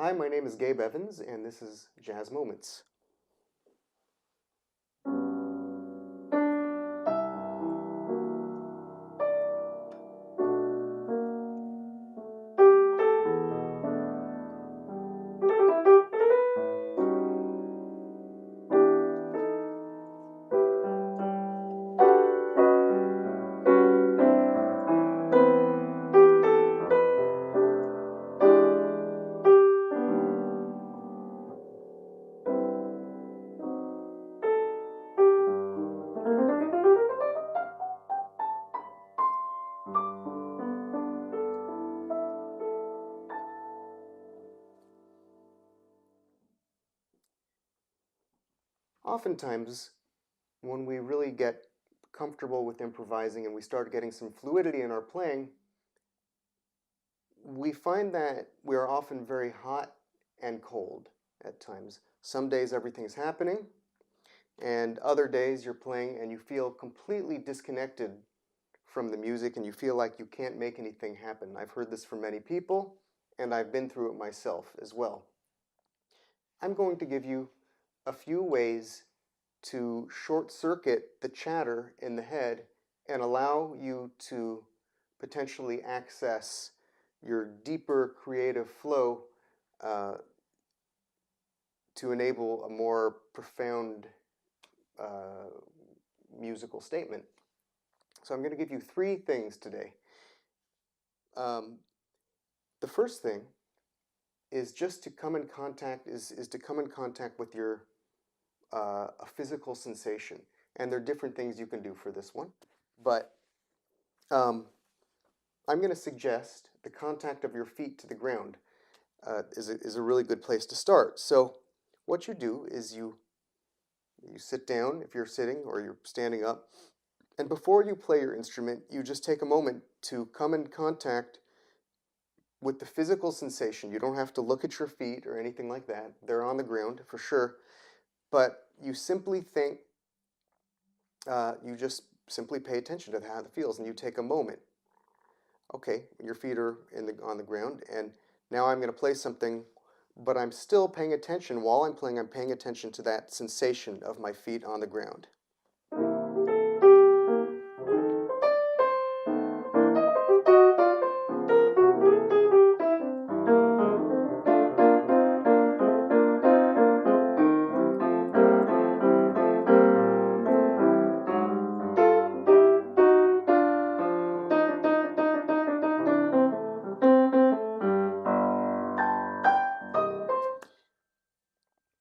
Hi, my name is Gabe Evens, and this is Jazz Moments. Oftentimes, when we really get comfortable with improvising and we start getting some fluidity in our playing, we find that we are often very hot and cold at times. Some days everything is happening, and other days you're playing and you feel completely disconnected from the music and you feel like you can't make anything happen. I've heard this from many people, and I've been through it myself as well. I'm going to give you a few ways to short circuit the chatter in the head and allow you to potentially access your deeper creative flow to enable a more profound musical statement. So I'm going to give you three things today. The first thing is just to come in contact is to come in contact with your a physical sensation, and there are different things you can do for this one, but I'm going to suggest the contact of your feet to the ground is a really good place to start. So what you do is you sit down if you're sitting or you're standing up, and before you play your instrument, you just take a moment to come in contact with the physical sensation. You don't have to look at your feet or anything like that. They're on the ground for sure. But you simply think, you just simply pay attention to how it feels, and you take a moment. Okay, your feet are on the ground, and now I'm going to play something, but I'm still paying attention. While I'm playing, I'm paying attention to that sensation of my feet on the ground.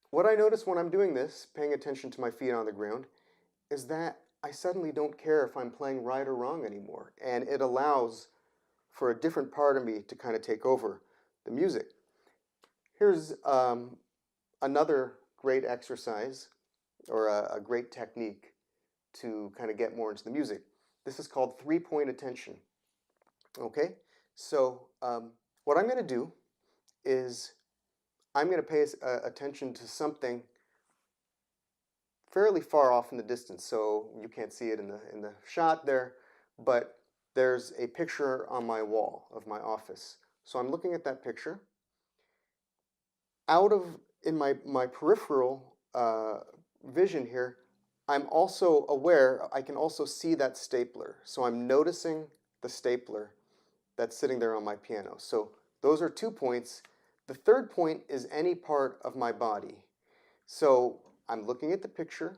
What I notice when I'm doing this, paying attention to my feet on the ground, is that I suddenly don't care if I'm playing right or wrong anymore, and it allows for a different part of me to kind of take over the music. Here's another great exercise or a great technique to kind of get more into the music. This is called three-point attention. Okay, so what I'm going to do is I'm going to pay attention to something fairly far off in the distance, so you can't see it in the shot there, but there's a picture on my wall of my office. So I'm looking at that picture. In my peripheral vision here, I'm also aware, I can also see that stapler. So I'm noticing the stapler that's sitting there on my piano. So those are 2 points. The third point is any part of my body. So I'm looking at the picture.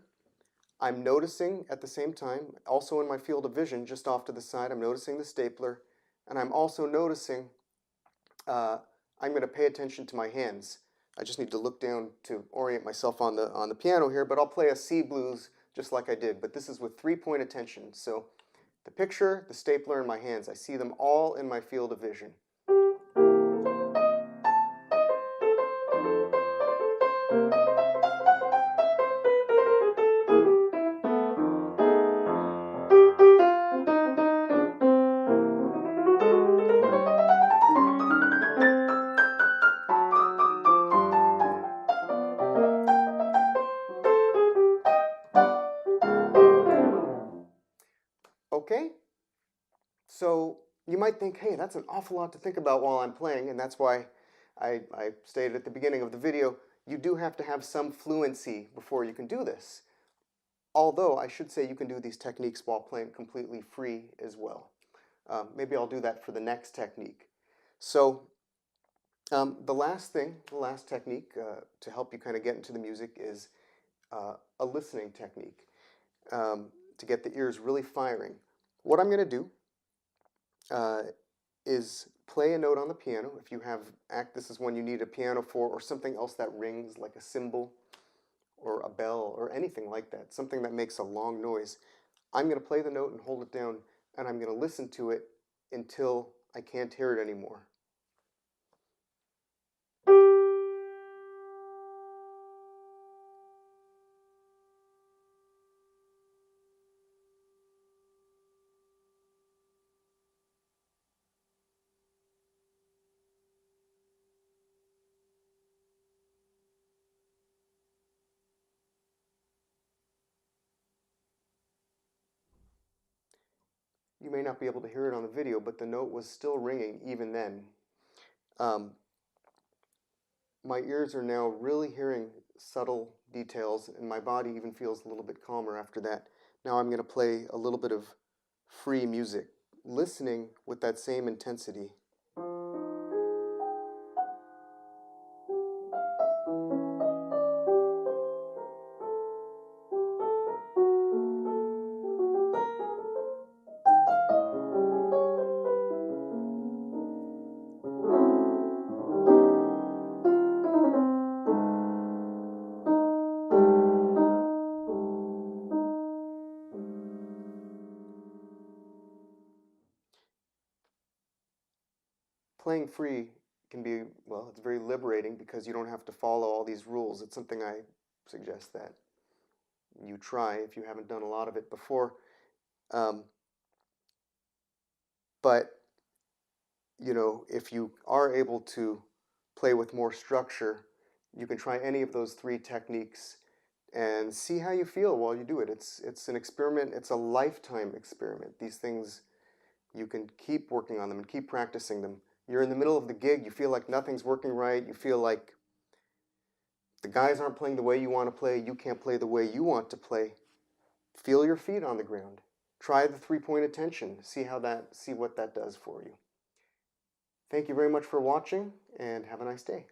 I'm noticing at the same time, also in my field of vision, just off to the side, I'm noticing the stapler. And I'm also noticing, I'm going to pay attention to my hands. I just need to look down to orient myself on the piano here, but I'll play a C blues just like I did. But this is with three-point attention. So the picture, the stapler, and my hands, I see them all in my field of vision. Okay? So you might think, hey, that's an awful lot to think about while I'm playing, and that's why I stated at the beginning of the video, you do have to have some fluency before you can do this. Although I should say you can do these techniques while playing completely free as well. Maybe I'll do that for the next technique. So the last technique to help you kind of get into the music is a listening technique to get the ears really firing. What I'm going to do is play a note on the piano. If you have this is one you need a piano for, or something else that rings like a cymbal or a bell or anything like that, something that makes a long noise. I'm going to play the note and hold it down, and I'm going to listen to it until I can't hear it anymore. You may not be able to hear it on the video, but the note was still ringing even then. My ears are now really hearing subtle details, and my body even feels a little bit calmer after that. Now I'm going to play a little bit of free music, listening with that same intensity. Playing free can be, well, it's very liberating because you don't have to follow all these rules. It's something I suggest that you try if you haven't done a lot of it before. But, you know, if you are able to play with more structure, you can try any of those three techniques and see how you feel while you do it. It's an experiment. It's a lifetime experiment. These things, you can keep working on them and keep practicing them. You're in the middle of the gig, you feel like nothing's working right, you feel like the guys aren't playing the way you want to play, you can't play the way you want to play. Feel your feet on the ground. Try the three-point attention. See what that does for you. Thank you very much for watching, and have a nice day.